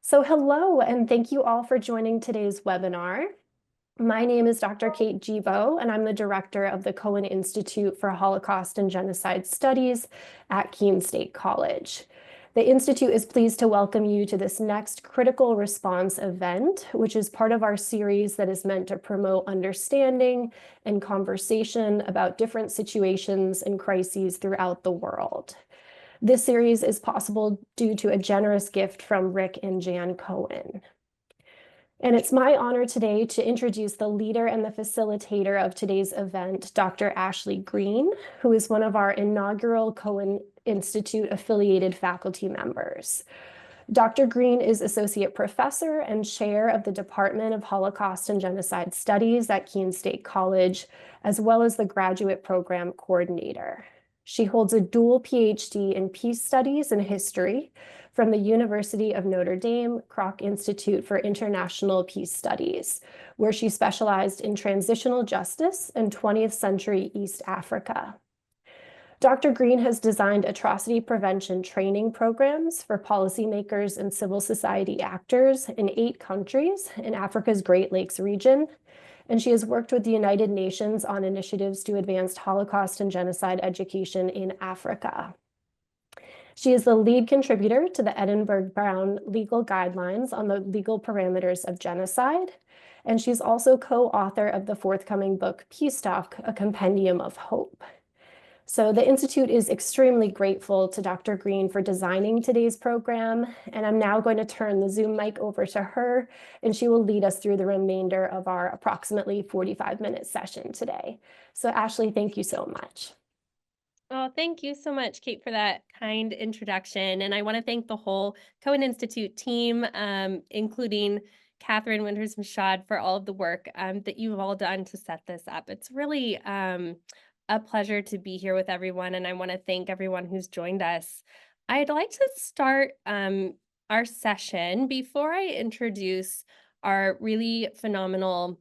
So hello, and thank you all for joining today's webinar. My name is Dr. Kate Givo, and I'm the director of the Cohen Institute for Holocaust and Genocide Studies at Keene State College. The Institute is pleased to welcome you to this next critical response event, which is part of our series that is meant to promote understanding and conversation about different situations and crises throughout the world. This series is possible due to a generous gift from Rick and Jan Cohen. And it's my honor today to introduce the leader and the facilitator of today's event, Dr. Ashley Green, who is one of our inaugural Cohen Institute affiliated faculty members. Dr. Green is Associate Professor and Chair of the Department of Holocaust and Genocide Studies at Keene State College, as well as the Graduate Program Coordinator. She holds a dual PhD in Peace Studies and History from the University of Notre Dame Kroc Institute for International Peace Studies, where she specialized in transitional justice and 20th century East Africa. Dr. Green has designed atrocity prevention training programs for policymakers and civil society actors in 8 countries in Africa's Great Lakes region, and she has worked with the United Nations on initiatives to advance Holocaust and genocide education in Africa. She is the lead contributor to the Edinburgh Brown legal guidelines on the legal parameters of genocide, and she's also co-author of the forthcoming book, Peace Talk, A Compendium of Hope. So the Institute is extremely grateful to Dr. Green for designing today's program, and I'm now going to turn the Zoom mic over to her, and she will lead us through the remainder of our approximately 45-minute session today. So Ashley, thank you so much. Oh, thank you so much, Kate, for that kind introduction. And I want to thank the whole Cohen Institute team, including Catherine Winters-Mashad, for all of the work that you've all done to set this up. It's really a pleasure to be here with everyone, and I want to thank everyone who's joined us. I'd like to start our session before I introduce our really phenomenal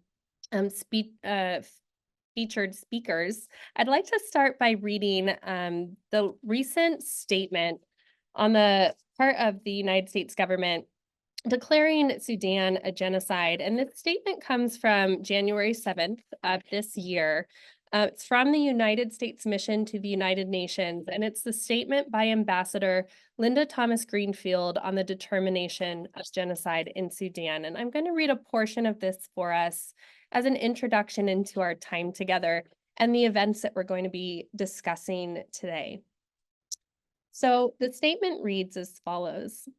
featured speakers. I'd like to start by reading the recent statement on the part of the United States government declaring Sudan a genocide. And this statement comes from January 7th of this year. It's from the United States Mission to the United Nations, and it's the statement by Ambassador Linda Thomas Greenfield on the determination of genocide in Sudan. And I'm going to read a portion of this for us as an introduction into our time together and the events that we're going to be discussing today. So the statement reads as follows.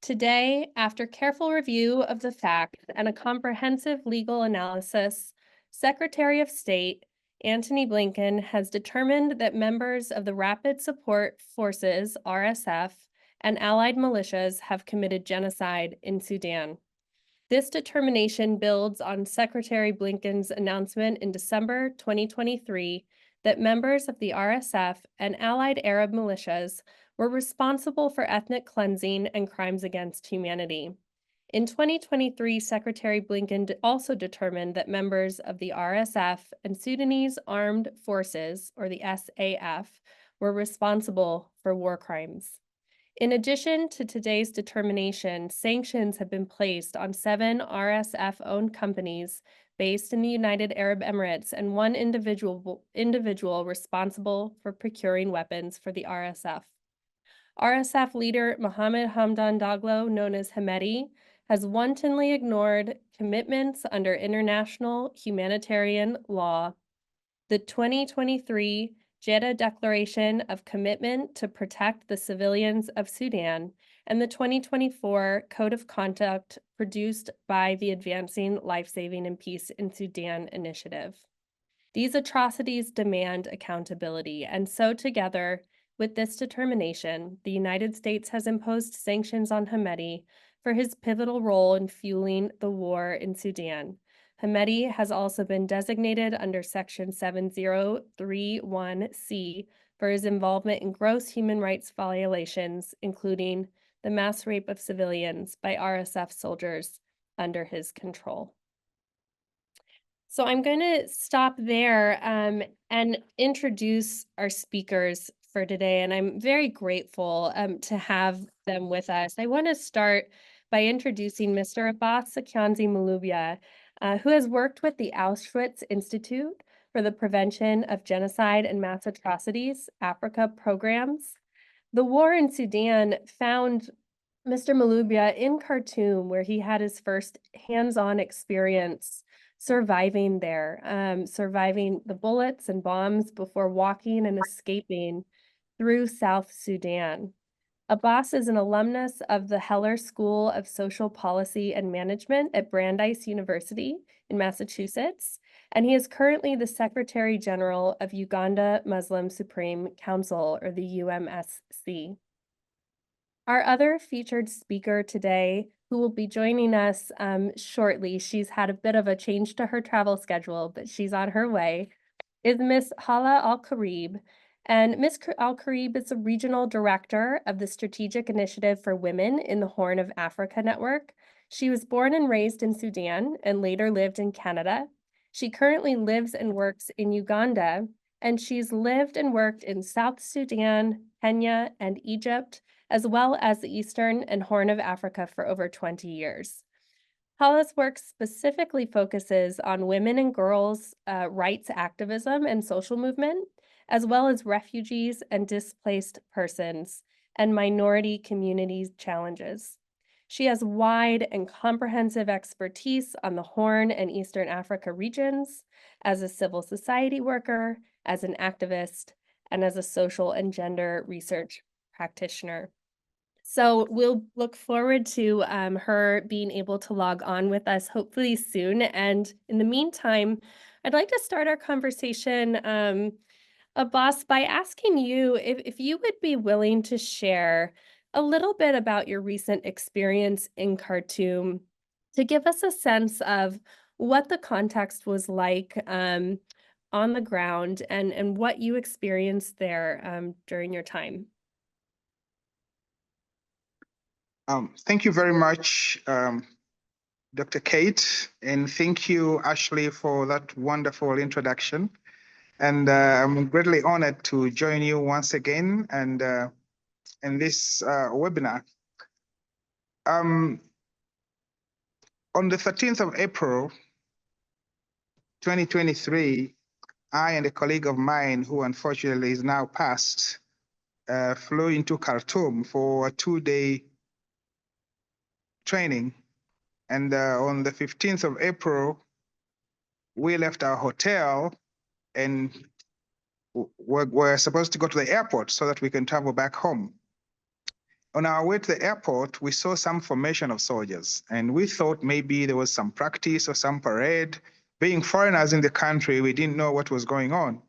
Today, after careful review of the facts and a comprehensive legal analysis, Secretary of State Antony Blinken has determined that members of the Rapid Support Forces, RSF, and allied militias have committed genocide in Sudan. This determination builds on Secretary Blinken's announcement in December 2023 that members of the RSF and allied Arab militias were responsible for ethnic cleansing and crimes against humanity. In 2023, Secretary Blinken also determined that members of the RSF and Sudanese Armed Forces, or the SAF, were responsible for war crimes. In addition to today's determination, sanctions have been placed on 7 RSF-owned companies based in the United Arab Emirates and 1 individual responsible for procuring weapons for the RSF. RSF leader Mohammed Hamdan Daglo, known as Hemedti, has wantonly ignored commitments under international humanitarian law. The 2023 Jeddah Declaration of Commitment to Protect the Civilians of Sudan, and the 2024 Code of Conduct produced by the Advancing Life-Saving and Peace in Sudan initiative. These atrocities demand accountability, and so together with this determination, the United States has imposed sanctions on Hemedti for his pivotal role in fueling the war in Sudan. Hemedti has also been designated under Section 7031C for his involvement in gross human rights violations, including the mass rape of civilians by RSF soldiers under his control. So I'm going to stop there and introduce our speakers for today, and I'm very grateful to have them with us. I want to start by introducing Mr. Abbas Sekyanzi Muluubya, who has worked with the Auschwitz Institute for the Prevention of Genocide and Mass Atrocities, Africa programs. The war in Sudan found Mr. Muluubya in Khartoum, where he had his first hands-on experience surviving there, surviving the bullets and bombs before walking and escaping through South Sudan. Abbas is an alumnus of the Heller School of Social Policy and Management at Brandeis University in Massachusetts, and he is currently the Secretary General of Uganda Muslim Supreme Council, or the UMSC. Our other featured speaker today, who will be joining us shortly, she's had a bit of a change to her travel schedule, but she's on her way, is Ms. Hala Al-Karib. And Ms. Al-Karib is the Regional Director of the Strategic Initiative for Women in the Horn of Africa Network. She was born and raised in Sudan and later lived in Canada. She currently lives and works in Uganda, and she's lived and worked in South Sudan, Kenya, and Egypt, as well as the Eastern and Horn of Africa for over 20 years. Hala's work specifically focuses on women and girls' rights activism and social movement, as well as refugees and displaced persons and minority communities challenges. She has wide and comprehensive expertise on the Horn and Eastern Africa regions as a civil society worker, as an activist, and as a social and gender research practitioner. So we'll look forward to her being able to log on with us hopefully soon. And in the meantime, I'd like to start our conversation, Abbas, by asking you if you would be willing to share a little bit about your recent experience in Khartoum to give us a sense of what the context was like on the ground and what you experienced there during your time. Thank you very much, Dr. Kate, and thank you, Ashley, for that wonderful introduction. And I'm greatly honored to join you once again and in this webinar. On the 13th of April, 2023, I and a colleague of mine, who unfortunately is now passed, flew into Khartoum for a 2-day training. And on the 15th of April, we left our hotel and we're supposed to go to the airport so that we can travel back home. On our way to the airport, we saw some formation of soldiers, and we thought maybe there was some practice or some parade. Being foreigners in the country, we didn't know what was going on.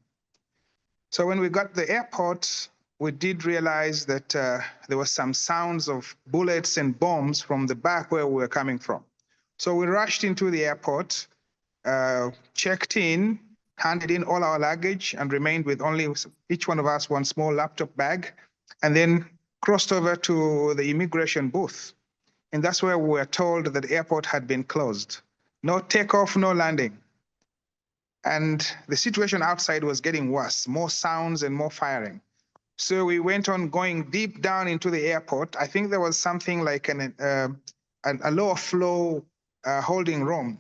So when we got to the airport, we did realize that there were some sounds of bullets and bombs from the back where we were coming from. So we rushed into the airport, checked in, handed in all our luggage, and remained with only each one of us one small laptop bag, and then crossed over to the immigration booth. And that's where we were told that the airport had been closed. No takeoff, no landing. And the situation outside was getting worse, more sounds and more firing. So we went on going deep down into the airport. I think there was something like a lower flow holding room.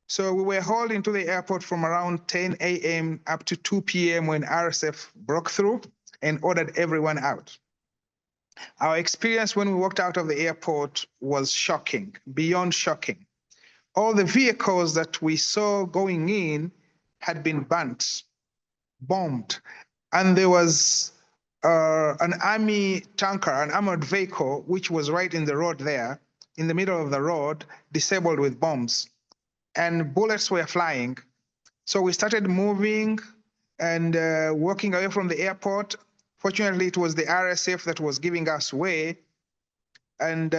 So we were hauled into the airport from around 10 a.m. up to 2 p.m. when RSF broke through and ordered everyone out. Our experience when we walked out of the airport was shocking, beyond shocking. All the vehicles that we saw going in had been burnt, bombed, and there was an army tanker, an armored vehicle, which was right in the road there, in the middle of the road, disabled with bombs, and bullets were flying. So we started moving and walking away from the airport. Fortunately, it was the RSF that was giving us way. And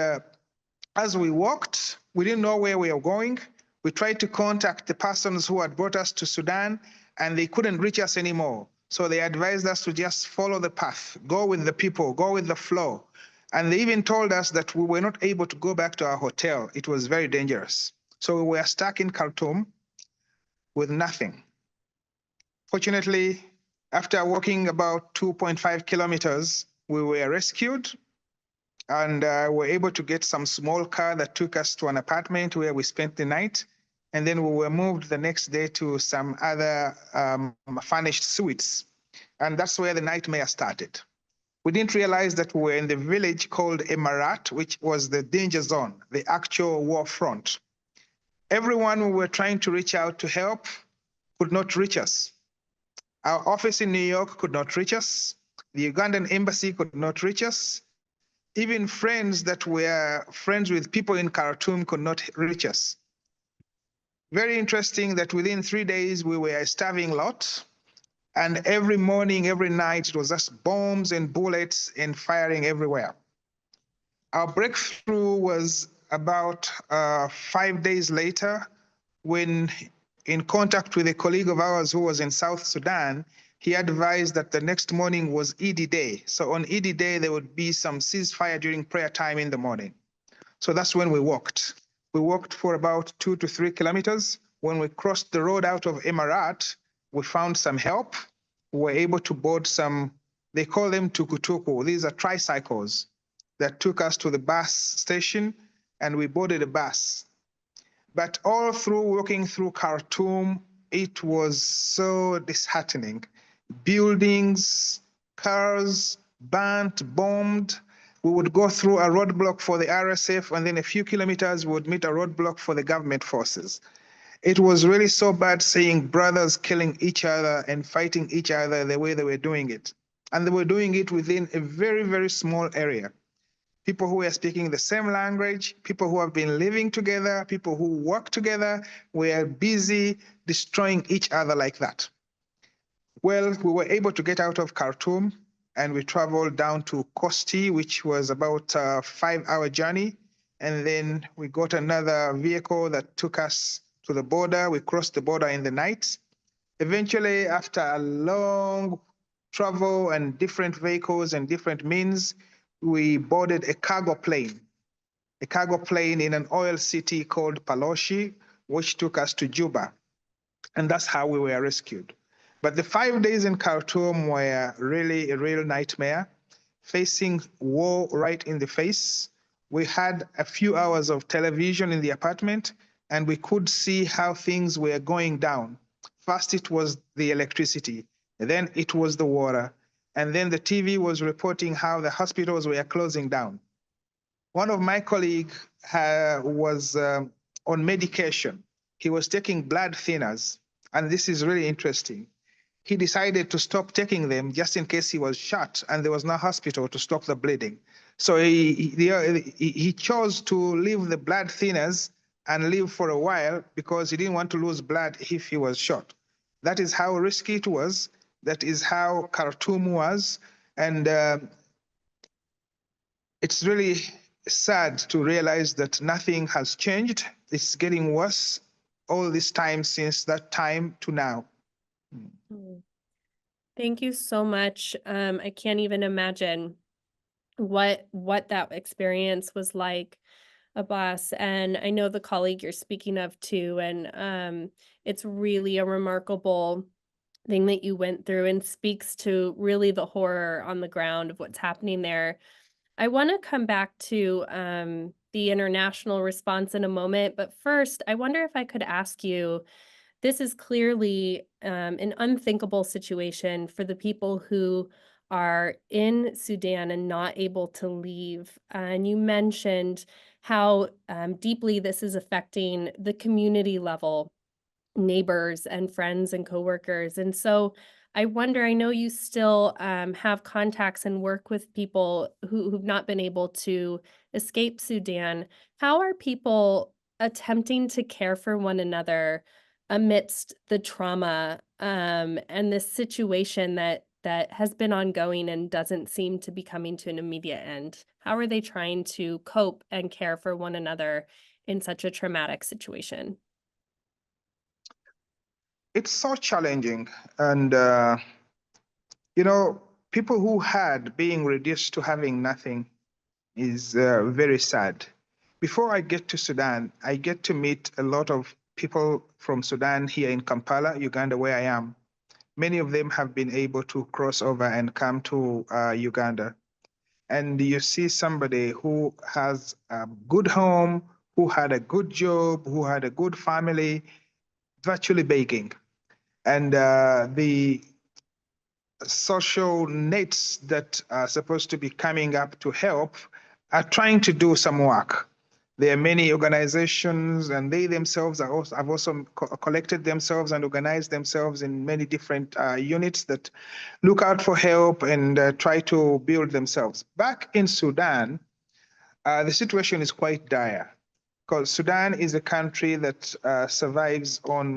as we walked, we didn't know where we were going. We tried to contact the persons who had brought us to Sudan, and they couldn't reach us anymore. So they advised us to just follow the path, go with the people, go with the flow. And they even told us that we were not able to go back to our hotel. It was very dangerous. So we were stuck in Khartoum with nothing. Fortunately, after walking about 2.5 kilometers, we were rescued and were able to get some small car that took us to an apartment where we spent the night. And then we were moved the next day to some other furnished suites. And that's where the nightmare started. We didn't realize that we were in the village called Emarat, which was the danger zone, the actual war front. Everyone we were trying to reach out to help could not reach us. Our office in New York could not reach us. The Ugandan embassy could not reach us. Even friends that were friends with people in Khartoum could not reach us. Very interesting that within 3 days, we were a starving lot. And every morning, every night, it was just bombs and bullets and firing everywhere. Our breakthrough was about 5 days later, when in contact with a colleague of ours who was in South Sudan, he advised that the next morning was Eid Day. So on Eid Day, there would be some ceasefire during prayer time in the morning. So that's when we walked. We walked for about 2 to 3 kilometers. When we crossed the road out of Emarat, we found some help. We were able to board some, they call them tukutuku. These are tricycles that took us to the bus station, and we boarded a bus. But all through walking through Khartoum, it was so disheartening. Buildings, cars, burnt, bombed. We would go through a roadblock for the RSF, and then a few kilometers we would meet a roadblock for the government forces. It was really so bad seeing brothers killing each other and fighting each other the way they were doing it. And they were doing it within a very, very small area. People who were speaking the same language, people who have been living together, people who work together, were busy destroying each other like that. Well, we were able to get out of Khartoum, and we traveled down to Kosti, which was about a 5-hour journey. And then we got another vehicle that took us to the border. We crossed the border in the night. Eventually, after a long travel and different vehicles and different means, we boarded a cargo plane in an oil city called Paloshi, which took us to Juba. And that's how we were rescued. But the 5 days in Khartoum were really a real nightmare, facing war right in the face. We had a few hours of television in the apartment, and we could see how things were going down. First, it was the electricity, then it was the water, and then the TV was reporting how the hospitals were closing down. One of my colleagues was on medication. He was taking blood thinners, and this is really interesting. He decided to stop taking them just in case he was shot and there was no hospital to stop the bleeding. So he chose to leave the blood thinners and live for a while because he didn't want to lose blood if he was shot. That is how risky it was. That is how Khartoum was. And it's really sad to realize that nothing has changed. It's getting worse all this time since that time to now. Thank you so much. I can't even imagine what that experience was like, Abbas. And I know the colleague you're speaking of too. And it's really a remarkable thing that you went through and speaks to really the horror on the ground of what's happening there. I want to come back to the international response in a moment, but first, I wonder if I could ask you, this is clearly an unthinkable situation for the people who are in Sudan and not able to leave. And you mentioned how deeply this is affecting the community level, neighbors and friends and coworkers. And so I wonder, I know you still have contacts and work with people who've not been able to escape Sudan. How are people attempting to care for one another amidst the trauma and this situation that has been ongoing and doesn't seem to be coming to an immediate end? How are they trying to cope and care for one another in such a traumatic situation? It's so challenging. And, people who had being reduced to having nothing is very sad. Before I get to Sudan, I get to meet a lot of people from Sudan here in Kampala, Uganda, where I am. Many of them have been able to cross over and come to Uganda. and you see somebody who has a good home, who had a good job, who had a good family, virtually begging. And the social nets that are supposed to be coming up to help are trying to do some work. There are many organizations, and they themselves have also collected themselves and organized themselves in many different units that look out for help and try to build themselves. Back in Sudan, the situation is quite dire, because Sudan is a country that survives on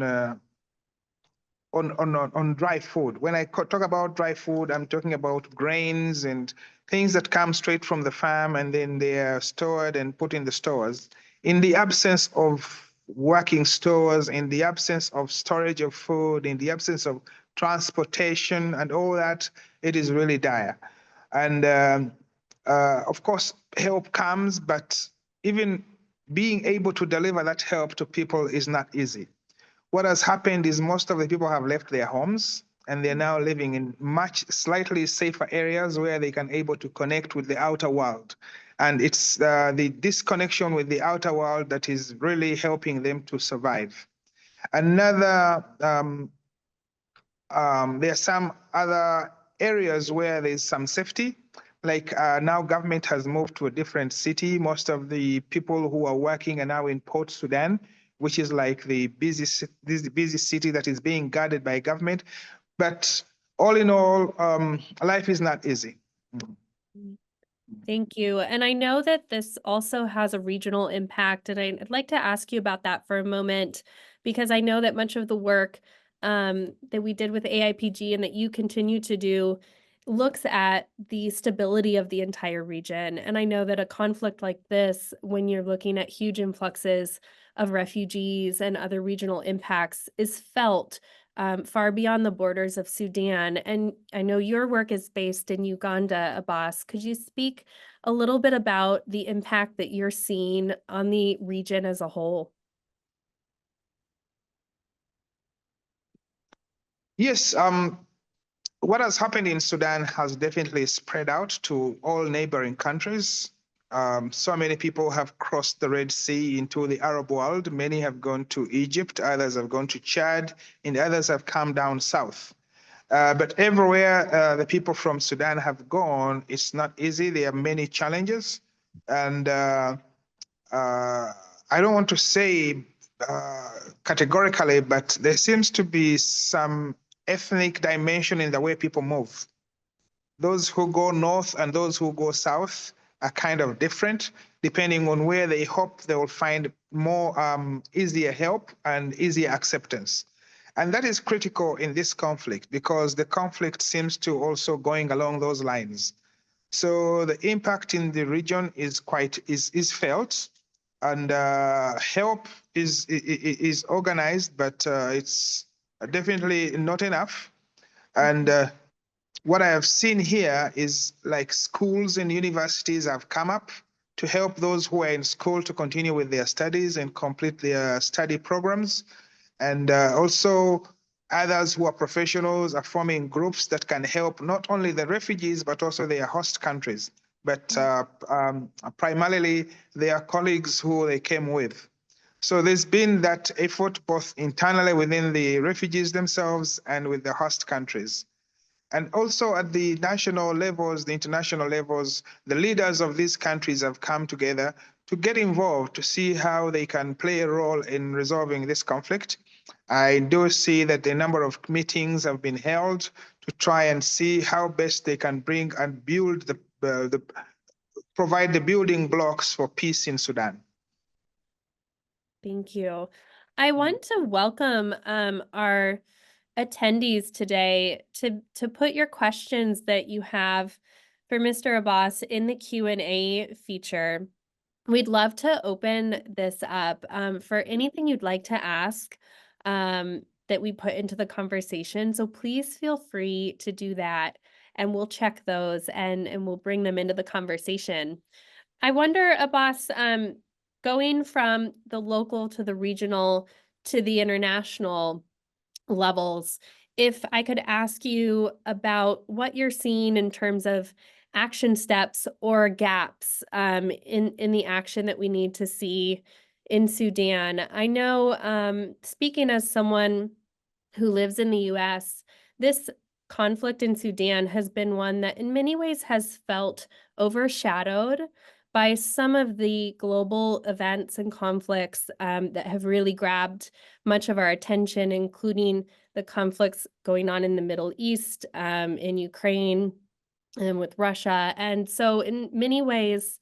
dry food. When I talk about dry food, I'm talking about grains and things that come straight from the farm, and then they are stored and put in the stores. In the absence of working stores, in the absence of storage of food, in the absence of transportation and all that, it is really dire. And of course, help comes, but even being able to deliver that help to people is not easy. What has happened is most of the people have left their homes, and they're now living in much slightly safer areas where they can able to connect with the outer world. And it's the disconnection with the outer world that is really helping them to survive. Another, there are some other areas where there's some safety. Like now government has moved to a different city. Most of the people who are working are now in Port Sudan, which is like the busy city that is being guarded by government. But all in all, life is not easy. Thank you. And I know that this also has a regional impact, and I'd like to ask you about that for a moment, because I know that much of the work that we did with AIPG and that you continue to do looks at the stability of the entire region. And I know that a conflict like this, when you're looking at huge influxes of refugees and other regional impacts, is felt far beyond the borders of Sudan. And I know your work is based in Uganda, Abbas. Could you speak a little bit about the impact that you're seeing on the region as a whole? Yes, what has happened in Sudan has definitely spread out to all neighboring countries. So many people have crossed the Red Sea into the Arab world. Many have gone to Egypt, others have gone to Chad, and others have come down south. But everywhere the people from Sudan have gone, it's not easy. There are many challenges. And I don't want to say categorically, but there seems to be some ethnic dimension in the way people move. Those who go north and those who go south are kind of different, depending on where they hope they will find more easier help and easier acceptance. And that is critical in this conflict, because the conflict seems to also going along those lines. So the impact in the region is felt, and help is organized, but it's definitely not enough. And what I have seen here is like schools and universities have come up to help those who are in school to continue with their studies and complete their study programs. And also others who are professionals are forming groups that can help not only the refugees, but also their host countries, but primarily their colleagues who they came with. So there's been that effort both internally within the refugees themselves and with the host countries. And also at the national levels, the international levels, the leaders of these countries have come together to get involved, to see how they can play a role in resolving this conflict. I do see that a number of meetings have been held to try and see how best they can bring and build provide the building blocks for peace in Sudan. Thank you. I want to welcome our attendees today to put your questions that you have for Mr. Abbas in the Q&A feature. We'd love to open this up for anything you'd like to ask that we put into the conversation. So please feel free to do that, and we'll check those and we'll bring them into the conversation. I wonder, Abbas, going from the local to the regional to the international levels, if I could ask you about what you're seeing in terms of action steps or gaps in the action that we need to see in Sudan. I know, speaking as someone who lives in the US, this conflict in Sudan has been one that in many ways has felt overshadowed by some of the global events and conflicts that have really grabbed much of our attention, including the conflicts going on in the Middle East, in Ukraine, and with Russia. And so in many ways,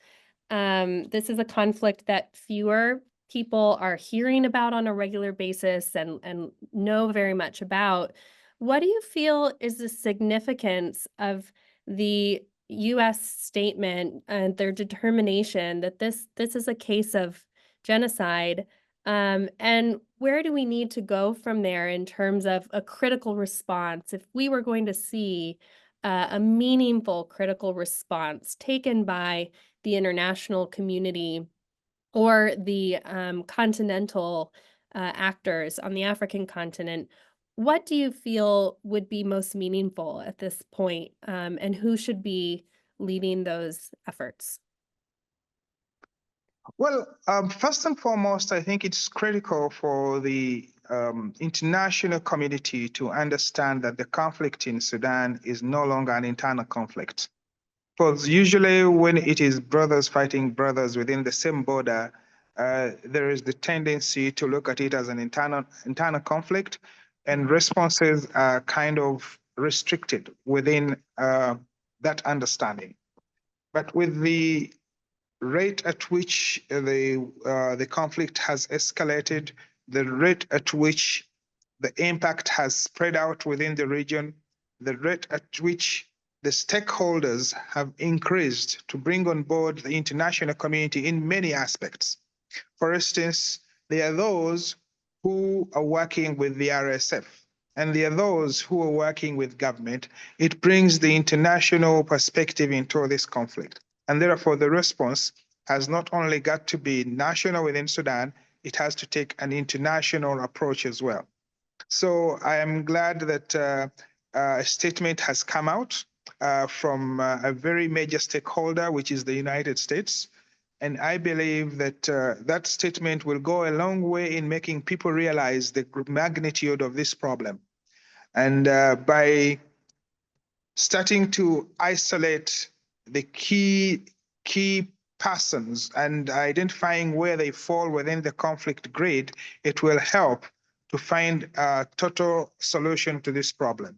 this is a conflict that fewer people are hearing about on a regular basis and know very much about. What do you feel is the significance of the U.S. statement and their determination that this is a case of genocide? And where do we need to go from there in terms of a critical response if we were going to see a meaningful critical response taken by the international community or the continental actors on the African continent? What do you feel would be most meaningful at this point, and who should be leading those efforts? Well, first and foremost, I think it's critical for the international community to understand that the conflict in Sudan is no longer an internal conflict. Because usually when it is brothers fighting brothers within the same border, there is the tendency to look at it as an internal conflict, and responses are kind of restricted within that understanding. But with the rate at which the conflict has escalated, the rate at which the impact has spread out within the region, the rate at which the stakeholders have increased to bring on board the international community in many aspects. For instance, there are those who are working with the RSF, and there are those who are working with government. It brings the international perspective into this conflict. And therefore, the response has not only got to be national within Sudan, it has to take an international approach as well. So I am glad that a statement has come out from a very major stakeholder, which is the United States. And I believe that that statement will go a long way in making people realize the magnitude of this problem. And by starting to isolate the key persons and identifying where they fall within the conflict grid, it will help to find a total solution to this problem.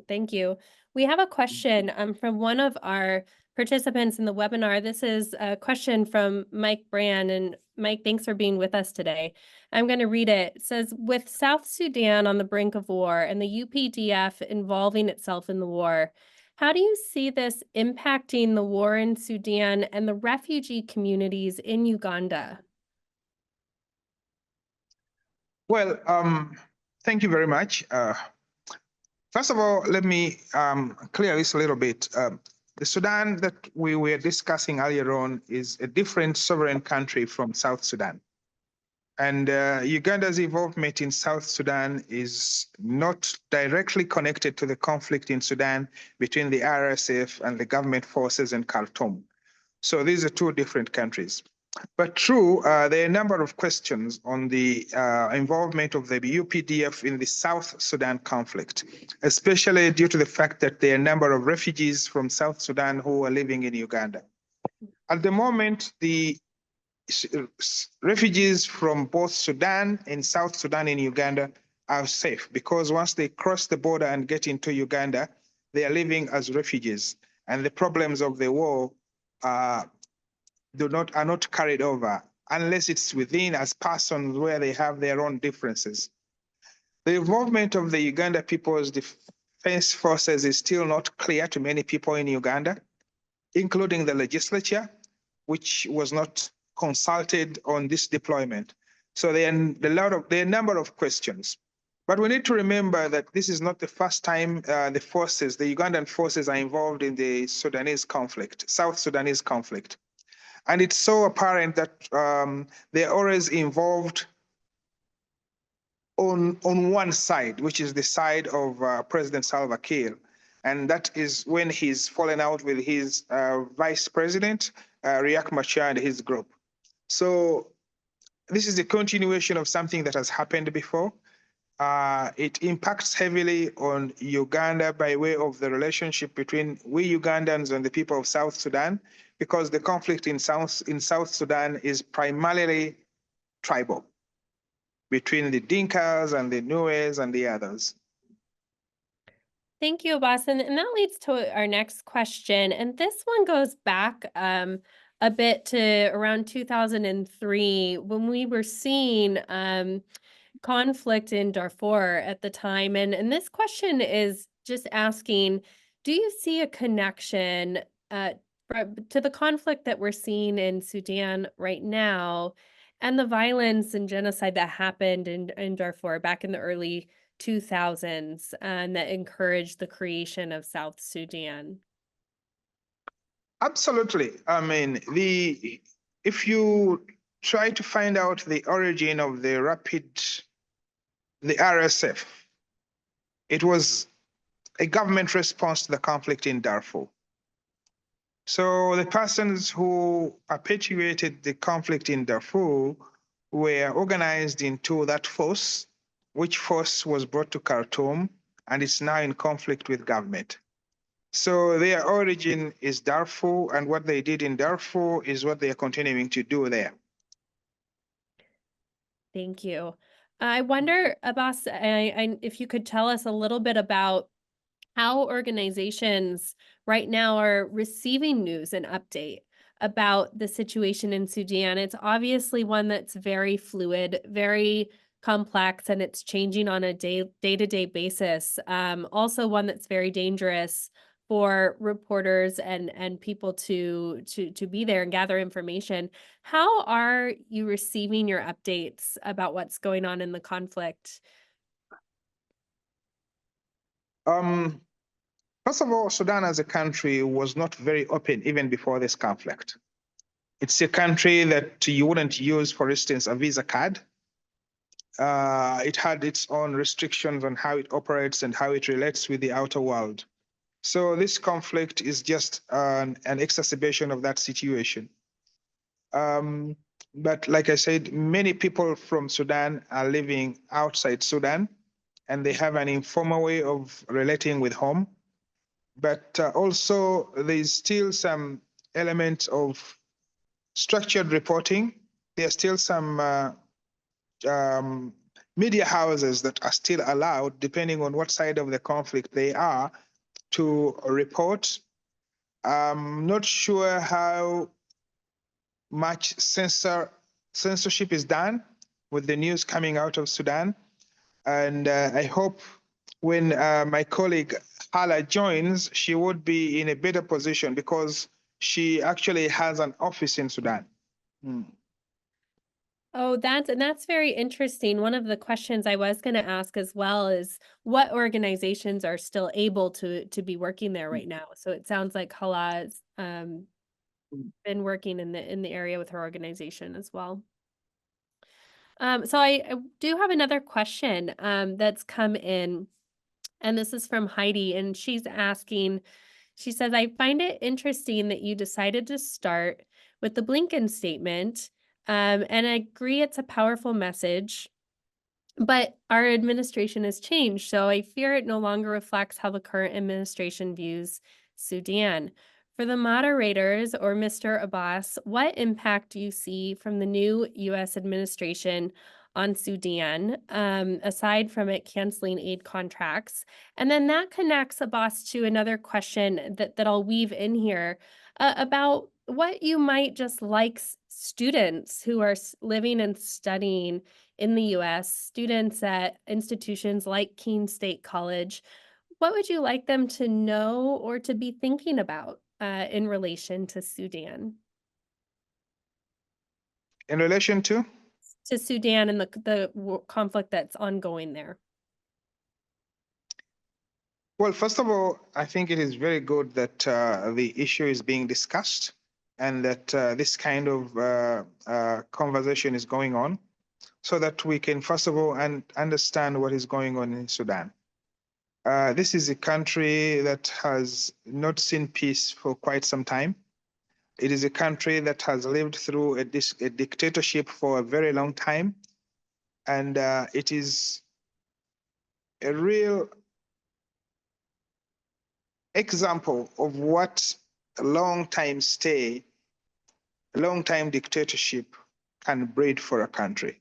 Thank you. We have a question from one of our participants in the webinar. This is a question from Mike Brand. And Mike, thanks for being with us today. I'm going to read it. It says, with South Sudan on the brink of war and the UPDF involving itself in the war, how do you see this impacting the war in Sudan and the refugee communities in Uganda? Well, thank you very much. First of all, let me clear this a little bit. The Sudan that we were discussing earlier on is a different sovereign country from South Sudan. And Uganda's involvement in South Sudan is not directly connected to the conflict in Sudan between the RSF and the government forces in Khartoum. So these are two different countries. But true, there are a number of questions on the involvement of the UPDF in the South Sudan conflict, especially due to the fact that there are a number of refugees from South Sudan who are living in Uganda. At the moment, the refugees from both Sudan and South Sudan in Uganda are safe because once they cross the border and get into Uganda, they are living as refugees. And the problems of the war are not carried over unless it's within as persons where they have their own differences. The involvement of the Uganda People's Defense Forces is still not clear to many people in Uganda, including the legislature, which was not consulted on this deployment. So there are a number of questions. But we need to remember that this is not the first time the Ugandan forces are involved in the Sudanese conflict, South Sudanese conflict. And it's so apparent that they're always involved on one side, which is the side of President Salva Kiir. And that is when he's fallen out with his vice president, Riek Machar, and his group. So this is a continuation of something that has happened before. It impacts heavily on Uganda by way of the relationship between we Ugandans and the people of South Sudan, because the conflict in South Sudan is primarily tribal, between the Dinkas and the Nuers and the others. Thank you, Abbas. And that leads to our next question. And this one goes back a bit to around 2003 when we were seeing conflict in Darfur at the time. And this question is just asking, do you see a connection to the conflict that we're seeing in Sudan right now and the violence and genocide that happened in Darfur back in the early 2000s and that encouraged the creation of South Sudan? Absolutely. I mean, if you try to find out the origin of the RSF, it was a government response to the conflict in Darfur. So the persons who perpetuated the conflict in Darfur were organized into that force, which force was brought to Khartoum and is now in conflict with government. So their origin is Darfur, and what they did in Darfur is what they are continuing to do there. Thank you. I wonder, Abbas, if you could tell us a little bit about how organizations right now are receiving news and update about the situation in Sudan. It's obviously one that's very fluid, very complex, and it's changing on a day-to-day basis. Also one that's very dangerous for reporters and people to be there and gather information. How are you receiving your updates about what's going on in the conflict? First of all, Sudan as a country was not very open even before this conflict. It's a country that you wouldn't use, for instance, a Visa card. It had its own restrictions on how it operates and how it relates with the outer world. So this conflict is just an exacerbation of that situation. But like I said, many people from Sudan are living outside Sudan, and they have an informal way of relating with home. But also there's still some elements of structured reporting. There are still some media houses that are still allowed, depending on what side of the conflict they are, to report. I'm not sure how much censorship is done with the news coming out of Sudan. And I hope when my colleague Hala joins, she would be in a better position because she actually has an office in Sudan. Oh, that's very interesting. One of the questions I was going to ask as well is what organizations are still able to be working there right now. So it sounds like Hala's been working in the area with her organization as well. So I do have another question that's come in, and this is from Heidi, and she's asking, she says, I find it interesting that you decided to start with the Blinken statement, and I agree it's a powerful message, but our administration has changed, so I fear it no longer reflects how the current administration views Sudan. For the moderators or Mr. Abbas, what impact do you see from the new U.S. administration on Sudan, aside from it canceling aid contracts? And then that connects, Abbas, to another question that I'll weave in here about what you might just like students who are living and studying in the U.S., students at institutions like Keene State College. What would you like them to know or to be thinking about in relation to Sudan? In relation to? To Sudan and the conflict that's ongoing there. Well, first of all, I think it is very good that the issue is being discussed and that this kind of conversation is going on so that we can, first of all, understand what is going on in Sudan. This is a country that has not seen peace for quite some time. It is a country that has lived through a dictatorship for a very long time. And it is a real example of what a long-time stay, a long-time dictatorship can breed for a country.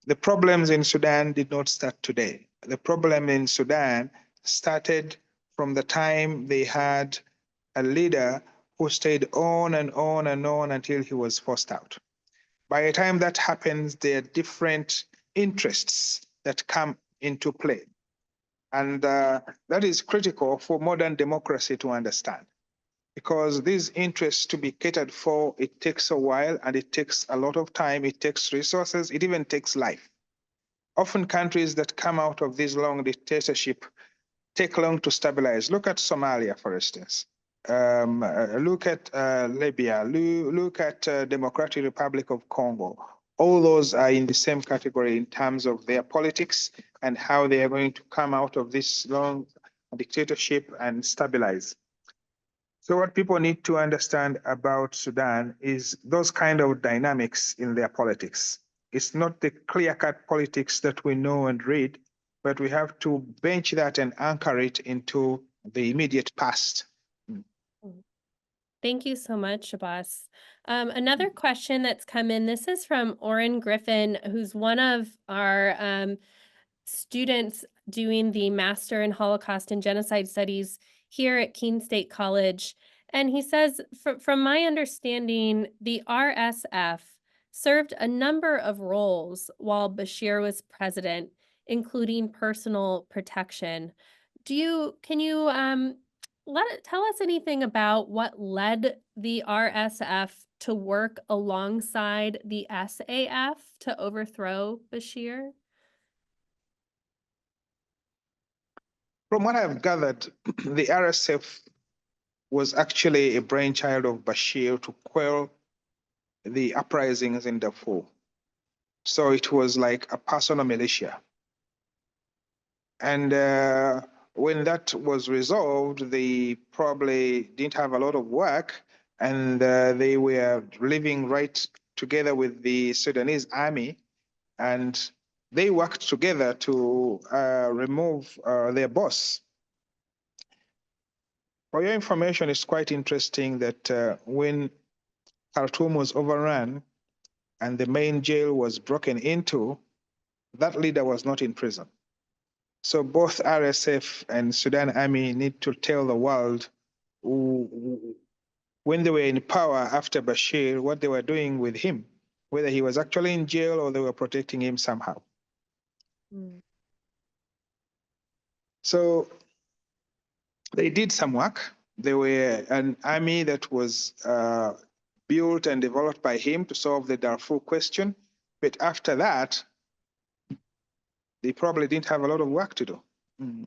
The problems in Sudan did not start today. The problem in Sudan started from the time they had a leader who stayed on and on and on until he was forced out. By the time that happens, there are different interests that come into play. And that is critical for modern democracy to understand, because these interests to be catered for, it takes a while and it takes a lot of time, it takes resources, it even takes life. Often countries that come out of this long dictatorship take long to stabilize. Look at Somalia, for instance. Look at Libya, look at Democratic Republic of Congo. All those are in the same category in terms of their politics and how they are going to come out of this long dictatorship and stabilize. So what people need to understand about Sudan is those kind of dynamics in their politics. It's not the clear-cut politics that we know and read, but we have to bench that and anchor it into the immediate past. Thank you so much, Abbas. Another question that's come in, this is from Oren Griffin, who's one of our students doing the Master in Holocaust and Genocide Studies here at Keene State College. And he says, from my understanding, the RSF served a number of roles while Bashir was president, including personal protection. Can you tell us anything about what led the RSF to work alongside the SAF to overthrow Bashir? From what I've gathered, the RSF was actually a brainchild of Bashir to quell the uprisings in Darfur. So it was like a personal militia. And when that was resolved, they probably didn't have a lot of work, and they were living right together with the Sudanese army, and they worked together to remove their boss. For your information, it's quite interesting that when Khartoum was overrun and the main jail was broken into, that leader was not in prison. So both RSF and Sudan Army need to tell the world when they were in power after Bashir, what they were doing with him, whether he was actually in jail or they were protecting him somehow. Mm. So they did some work. They were an army that was built and developed by him to solve the Darfur question. But after that, they probably didn't have a lot of work to do. Mm.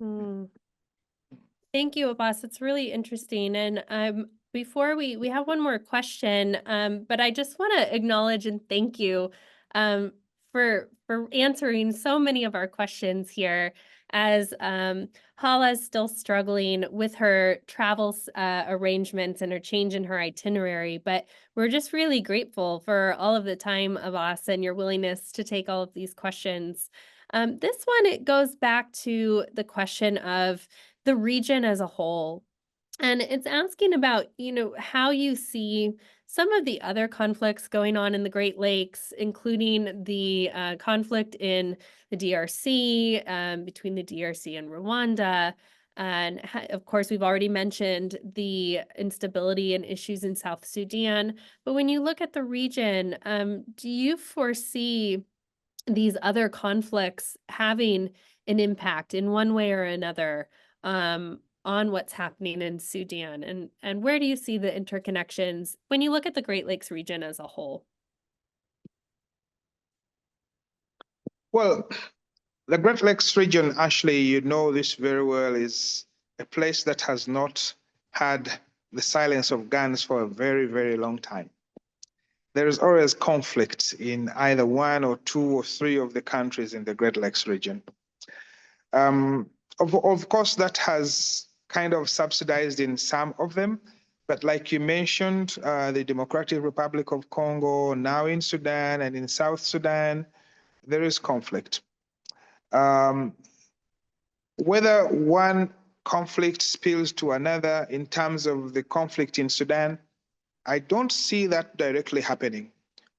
Mm. Thank you, Abbas. It's really interesting. And before we have one more question, but I just want to acknowledge and thank you for answering so many of our questions here, as Hala's still struggling with her travel arrangements and her change in her itinerary. But we're just really grateful for all of the time, Abbas, and your willingness to take all of these questions. This one, it goes back to the question of the region as a whole. And it's asking about, how you see some of the other conflicts going on in the Great Lakes, including the conflict in the DRC, between the DRC and Rwanda. And of course, we've already mentioned the instability and issues in South Sudan. But when you look at the region, do you foresee these other conflicts having an impact in one way or another on what's happening in Sudan? And where do you see the interconnections when you look at the Great Lakes region as a whole? Well, the Great Lakes region, actually, you know this very well, is a place that has not had the silence of guns for a very, very long time. There is always conflict in either one or two or three of the countries in the Great Lakes region. Of course, that has kind of subsidized in some of them. But like you mentioned, the Democratic Republic of Congo, now in Sudan and in South Sudan, there is conflict. Whether one conflict spills to another in terms of the conflict in Sudan, I don't see that directly happening,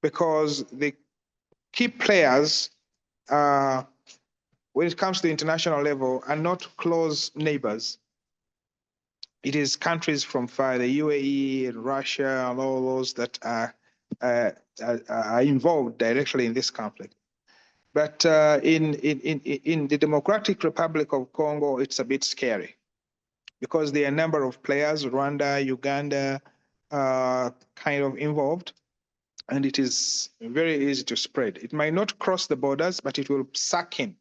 because the key players, when it comes to the international level, are not close neighbors. It is countries from far, the UAE and Russia and all those that are involved directly in this conflict. But in the Democratic Republic of Congo, it's a bit scary, because there are a number of players, Rwanda, Uganda, kind of involved, and it is very easy to spread. It might not cross the borders, but it will suck in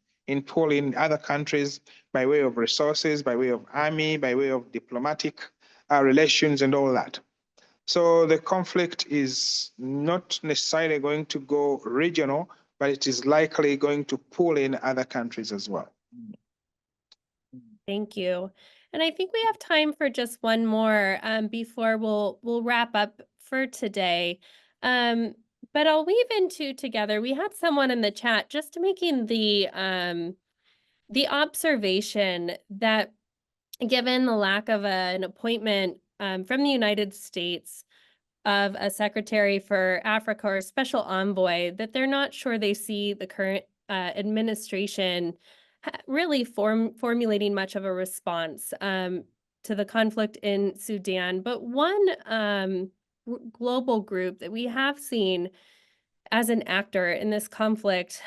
pull in other countries by way of resources, by way of army, by way of diplomatic relations and all that. So the conflict is not necessarily going to go regional, but it is likely going to pull in other countries as well. Thank you. And I think we have time for just one more before we'll wrap up for today. But I'll weave into together. We had someone in the chat just making the observation that given the lack of an appointment from the United States of a secretary for Africa or a special envoy, that they're not sure they see the current administration really formulating much of a response to the conflict in Sudan. But one global group that we have seen as an actor in this conflict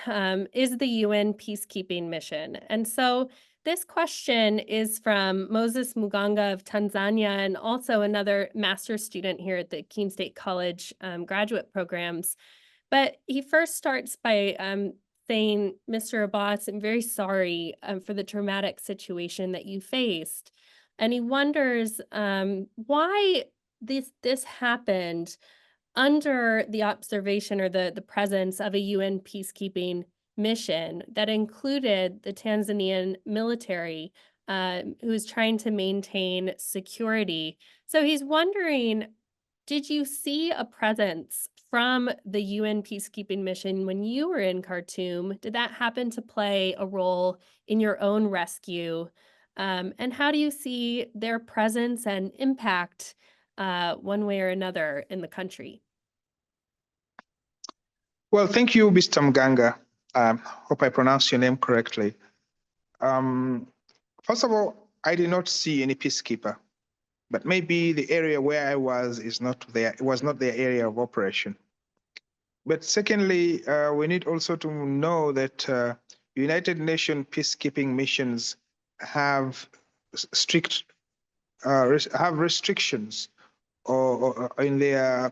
is the UN peacekeeping mission. And so this question is from Moses Muganga of Tanzania, and also another master's student here at the Keene State College graduate programs. But he first starts by saying, Mr. Abbas, I'm very sorry for the traumatic situation that you faced. And he wonders why this happened under the observation or the presence of a UN peacekeeping mission that included the Tanzanian military who is trying to maintain security. So he's wondering, did you see a presence from the UN peacekeeping mission when you were in Khartoum? Did that happen to play a role in your own rescue? And how do you see their presence and impact one way or another in the country? Well, thank you, Mr. Mganga. Hope I pronounced your name correctly. First of all, I did not see any peacekeeper, but maybe the area where I was is not there. It was not their area of operation. But secondly, we need also to know that United Nations peacekeeping missions have strict restrictions or in their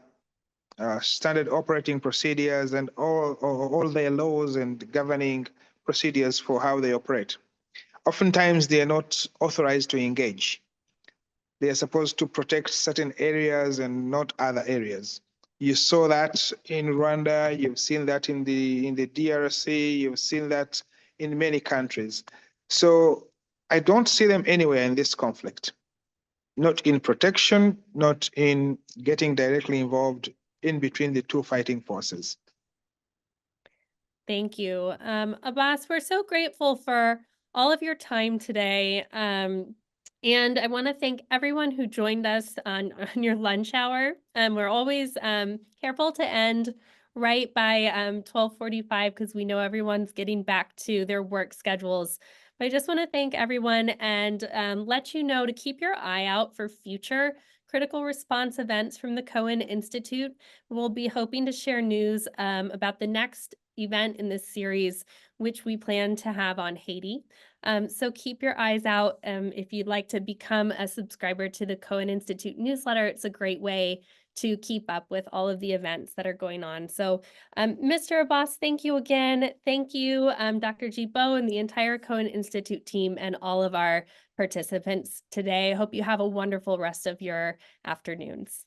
standard operating procedures and all their laws and governing procedures for how they operate. Oftentimes, they are not authorized to engage. They are supposed to protect certain areas and not other areas. You saw that in Rwanda, you've seen that in the DRC, you've seen that in many countries. So I don't see them anywhere in this conflict, not in protection, not in getting directly involved in between the two fighting forces. Thank you. Abbas, we're so grateful for all of your time today. And I want to thank everyone who joined us on your lunch hour. We're always careful to end right by 12:45 because we know everyone's getting back to their work schedules. But I just want to thank everyone and let you know to keep your eye out for future critical response events from the Cohen Institute. We'll be hoping to share news about the next event in this series, which we plan to have on Haiti. So keep your eyes out. If you'd like to become a subscriber to the Cohen Institute newsletter, it's a great way to keep up with all of the events that are going on. So Mr. Abbas, thank you again. Thank you, Dr. Jibo and the entire Cohen Institute team and all of our participants today. I hope you have a wonderful rest of your afternoons.